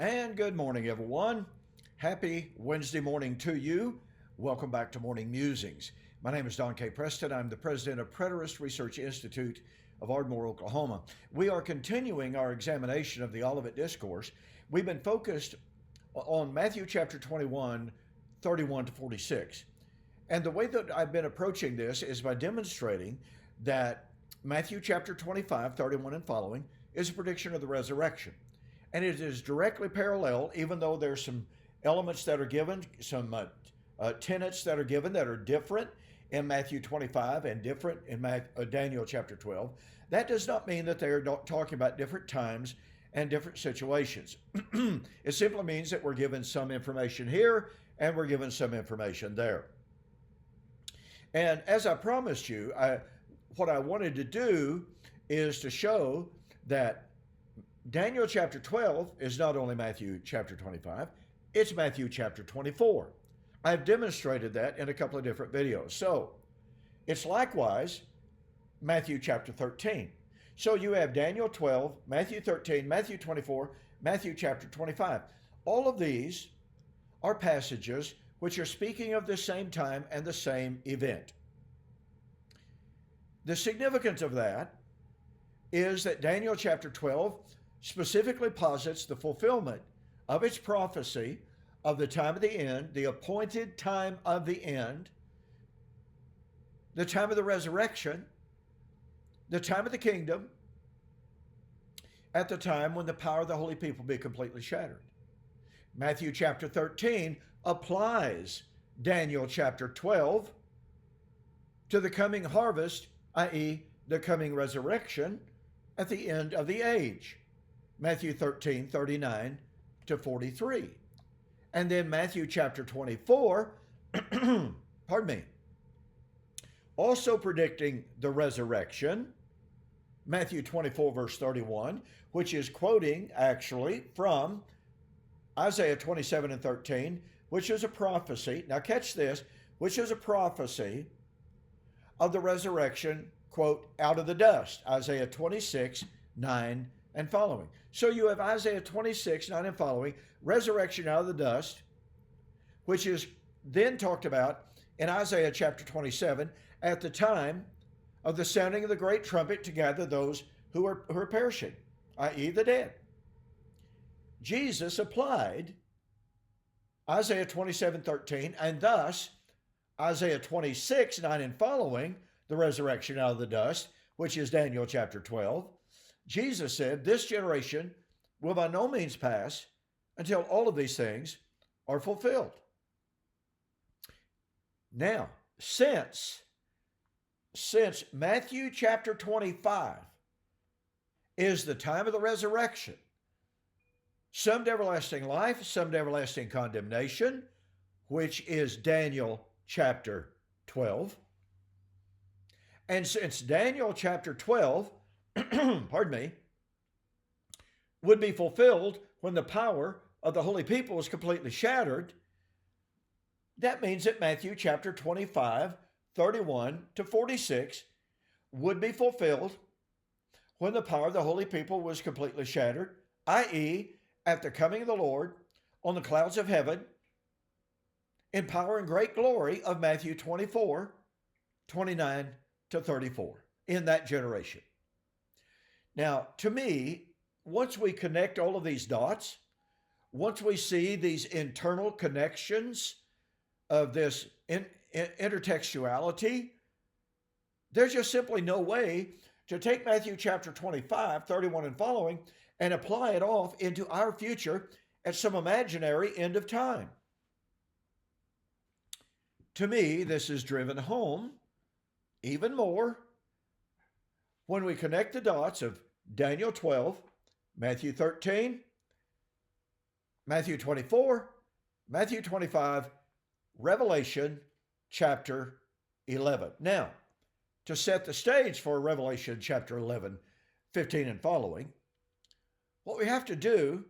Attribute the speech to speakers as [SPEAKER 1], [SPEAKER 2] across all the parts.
[SPEAKER 1] And good morning, everyone. Happy Wednesday morning to you. Welcome back to Morning Musings. My name is Don K. Preston. I'm the president of Preterist Research Institute of Ardmore, Oklahoma. We are continuing our examination of the Olivet Discourse. We've been focused on Matthew chapter 21, 31 to 46. And the way that I've been approaching this is by demonstrating that Matthew chapter 25, 31 and following is a prediction of the resurrection. And it is directly parallel, even though there's some elements that are given, some tenets that are given that are different in Matthew 25 and different in Daniel chapter 12. That does not mean that they are talking about different times and different situations. It simply means that we're given some information here and we're given some information there. And as I promised you, what I wanted to do is to show that Daniel chapter 12 is not only Matthew chapter 25, it's Matthew chapter 24. I've demonstrated that in a couple of different videos. So it's likewise Matthew chapter 13. So you have Daniel 12, Matthew 13, Matthew 24, Matthew chapter 25. All of these are passages which are speaking of the same time and the same event. The significance of that is that Daniel chapter 12 specifically posits the fulfillment of its prophecy of the time of the end, the appointed time of the end, the time of the resurrection, the time of the kingdom, at the time when the power of the holy people be completely shattered. Matthew chapter 13 applies Daniel chapter 12 to the coming harvest, i.e., the coming resurrection at the end of the age. Matthew 13, 39 to 43. And then Matthew chapter 24, pardon me, also predicting the resurrection, Matthew 24, verse 31, which is quoting actually from Isaiah 27 and 13, which is a prophecy. Now catch this, which is a prophecy of the resurrection, quote, out of the dust, Isaiah 26, 9 and following. So you have Isaiah 26, 9 and following, resurrection out of the dust, which is then talked about in Isaiah chapter 27 at the time of the sounding of the great trumpet to gather those who are perishing, i.e. the dead. Jesus applied Isaiah 27, 13, and thus Isaiah 26, 9 and following, the resurrection out of the dust, which is Daniel chapter 12. Jesus said, this generation will by no means pass until all of these things are fulfilled. Now, since Matthew chapter 25 is the time of the resurrection, some to everlasting life, some to everlasting condemnation, which is Daniel chapter 12. And since Daniel chapter 12, pardon me, would be fulfilled when the power of the holy people is completely shattered, that means that Matthew chapter 25, 31 to 46 would be fulfilled when the power of the holy people was completely shattered, i.e., at the coming of the Lord on the clouds of heaven in power and great glory of Matthew 24, 29 to 34 in that generation. Now, to me, once we connect all of these dots, once we see these internal connections of this intertextuality, there's just simply no way to take Matthew chapter 25, 31 and following and apply it off into our future at some imaginary end of time. To me, this is driven home even more when we connect the dots of Daniel 12, Matthew 13, Matthew 24, Matthew 25, Revelation chapter 11. Now, to set the stage for Revelation chapter 11, 15 and following, what we have to do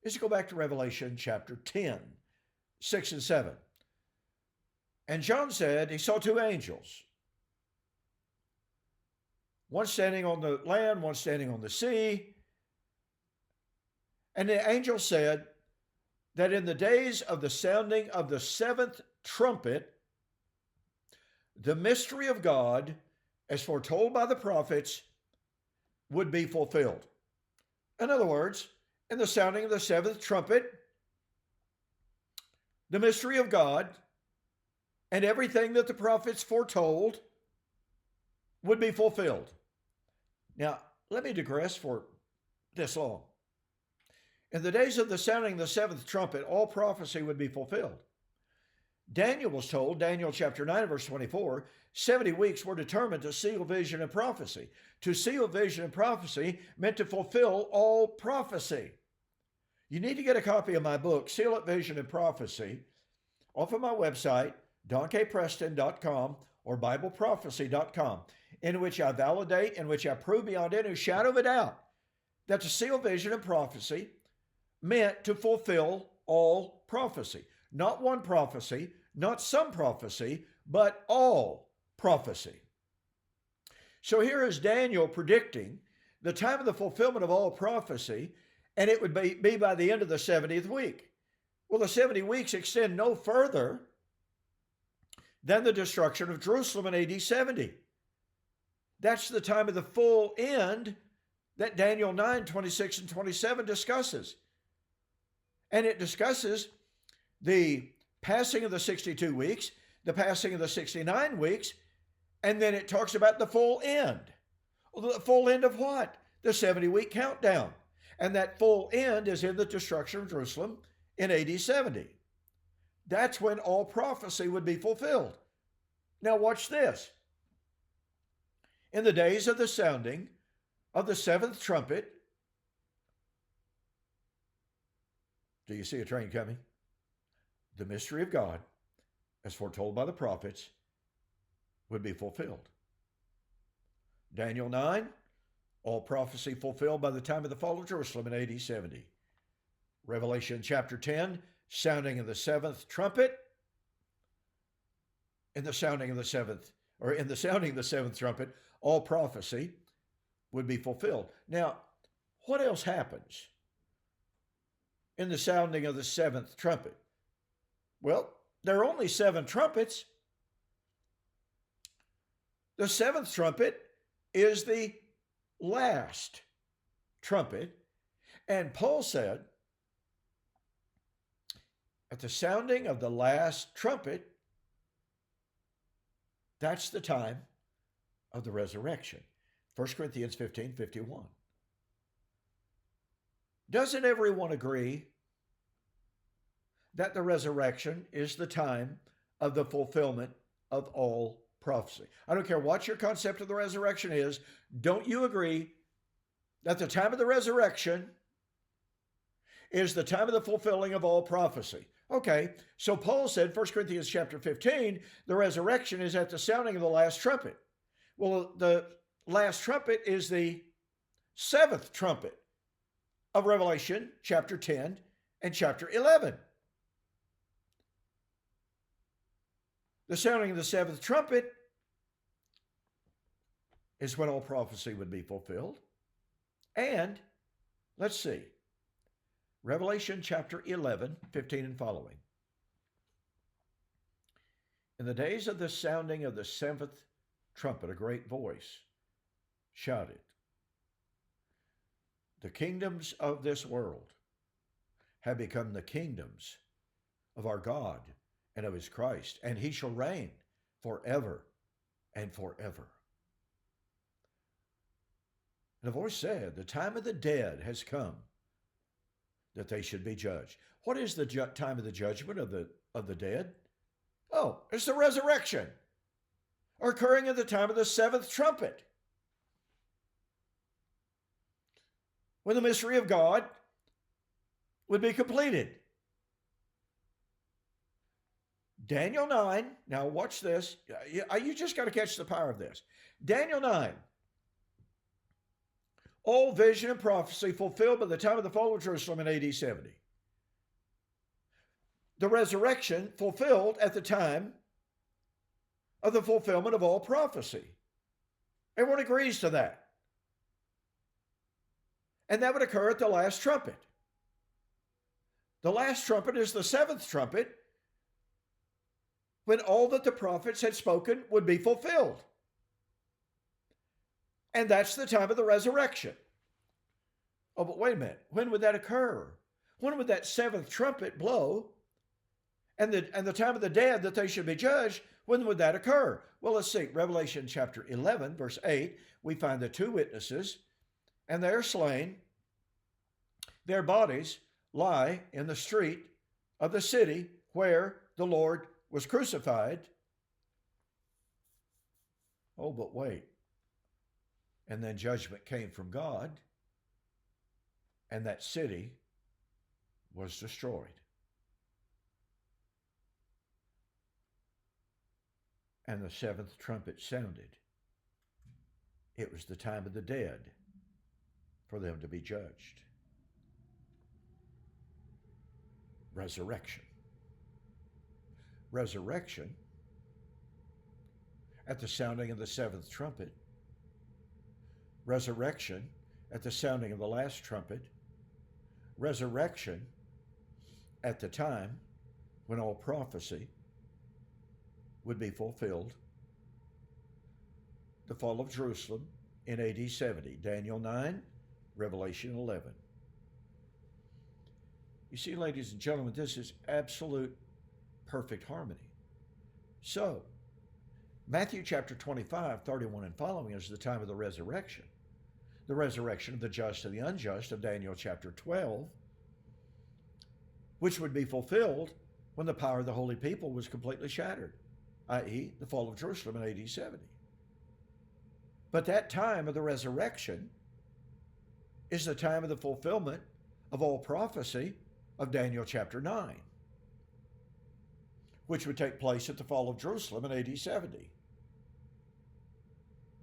[SPEAKER 1] is to go back to Revelation chapter 10, 6 and 7. And John said he saw two angels, one standing on the land, one standing on the sea. And the angel said that in the days of the sounding of the seventh trumpet, the mystery of God, as foretold by the prophets, would be fulfilled. In other words, in the sounding of the seventh trumpet, the mystery of God and everything that the prophets foretold would be fulfilled. Now, let me digress for this long. In the days of the sounding of the seventh trumpet, all prophecy would be fulfilled. Daniel was told, Daniel chapter 9, verse 24, 70 weeks were determined to seal vision and prophecy. To seal vision and prophecy meant to fulfill all prophecy. You need to get a copy of my book, Seal It, Vision and Prophecy, off of my website, donkpreston.com or bibleprophecy.com, in which I validate, in which I prove beyond any shadow of a doubt that to seal vision and prophecy meant to fulfill all prophecy. Not one prophecy, not some prophecy, but all prophecy. So here is Daniel predicting the time of the fulfillment of all prophecy, and it would be by the end of the 70th week. Well, the 70 weeks extend no further than the destruction of Jerusalem in AD 70. That's the time of the full end that Daniel 9, 26 and 27 discusses. And it discusses the passing of the 62 weeks, the passing of the 69 weeks, and then it talks about the full end. Well, the full end of what? The 70-week countdown. And that full end is in the destruction of Jerusalem in AD 70. That's when all prophecy would be fulfilled. Now watch this. In the days of the sounding of the seventh trumpet, do you see a train coming? The mystery of God, as foretold by the prophets, would be fulfilled. Daniel 9, all prophecy fulfilled by the time of the fall of Jerusalem in AD 70. Revelation chapter 10, sounding of the seventh trumpet. In the sounding of the seventh trumpet, all prophecy would be fulfilled. Now, what else happens in the sounding of the seventh trumpet? Well, there are only 7 trumpets. The seventh trumpet is the last trumpet. And Paul said, at the sounding of the last trumpet, that's the time of the resurrection. 1 Corinthians 15:51. Doesn't everyone agree that the resurrection is the time of the fulfillment of all prophecy? I don't care what your concept of the resurrection is. Don't you agree that the time of the resurrection is the time of the fulfilling of all prophecy? Okay, so Paul said, 1 Corinthians chapter 15, the resurrection is at the sounding of the last trumpet. Well, the last trumpet is the 7th trumpet of Revelation chapter 10 and chapter 11. The sounding of the 7th trumpet is when all prophecy would be fulfilled. And let's see, Revelation chapter 11, 15 and following. In the days of the sounding of the 7th trumpet, a great voice shouted, the kingdoms of this world have become the kingdoms of our God and of his Christ, and he shall reign forever and forever. And a voice said, the time of the dead has come, that they should be judged. What is the time of the judgment of the dead? Oh, it's the resurrection, occurring at the time of the 7th trumpet, when the mystery of God would be completed. Daniel 9, now watch this. You just got to catch the power of this. Daniel 9, all vision and prophecy fulfilled by the time of the fall of Jerusalem in AD 70. The resurrection fulfilled at the time of the fulfillment of all prophecy. Everyone agrees to that. And that would occur at the last trumpet. The last trumpet is the seventh trumpet, when all that the prophets had spoken would be fulfilled. And that's the time of the resurrection. Oh, but wait a minute. When would that occur? When would that seventh trumpet blow? And the time of the dead that they should be judged, when would that occur? Well, let's see. Revelation chapter 11, verse 8, we find the two witnesses, and they are slain. Their bodies lie in the street of the city where the Lord was crucified. Oh, but wait. And then judgment came from God, and that city was destroyed. And the seventh trumpet sounded. It was the time of the dead for them to be judged. Resurrection. Resurrection at the sounding of the seventh trumpet. Resurrection at the sounding of the last trumpet. Resurrection at the time when all prophecy would be fulfilled. The fall of Jerusalem in AD 70. Daniel 9, Revelation 11. You see, ladies and gentlemen, this is absolute perfect harmony. So, Matthew chapter 25, 31 and following is the time of the resurrection. The resurrection of the just and the unjust of Daniel chapter 12, which would be fulfilled when the power of the holy people was completely shattered, i.e., the fall of Jerusalem in AD 70. But that time of the resurrection is the time of the fulfillment of all prophecy of Daniel chapter 9, which would take place at the fall of Jerusalem in AD 70.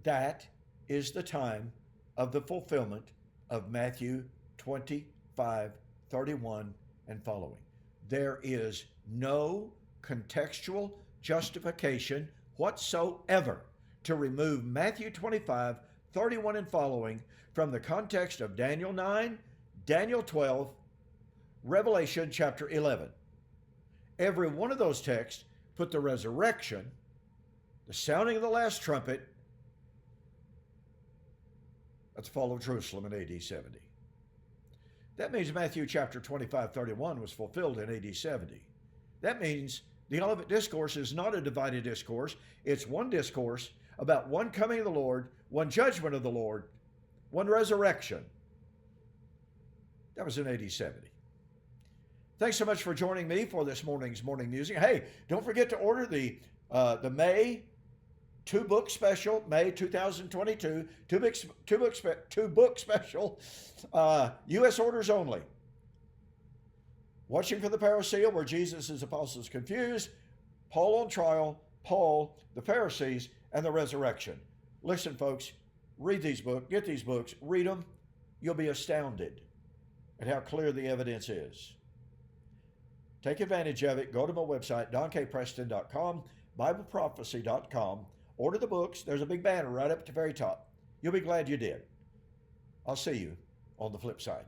[SPEAKER 1] That is the time of the fulfillment of Matthew 25, 31 and following. There is no contextual justification whatsoever to remove Matthew 25, 31 and following from the context of Daniel 9, Daniel 12, Revelation chapter 11. Every one of those texts put the resurrection, the sounding of the last trumpet, at the fall of Jerusalem in AD 70. That means Matthew chapter 25, 31 was fulfilled in AD 70. That means the Olivet Discourse is not a divided discourse. It's one discourse about one coming of the Lord, one judgment of the Lord, one resurrection. That was in AD 70. Thanks so much for joining me for this morning's morning musing. Hey, don't forget to order the May two-book special, May 2022, two-book special, U.S. orders only. Watching for the parousia, where Jesus' apostles confused, Paul on trial, Paul, the Pharisees, and the resurrection. Listen, folks, read these books, get these books, read them. You'll be astounded at how clear the evidence is. Take advantage of it. Go to my website, donkpreston.com, bibleprophecy.com. Order the books. There's a big banner right up at the very top. You'll be glad you did. I'll see you on the flip side.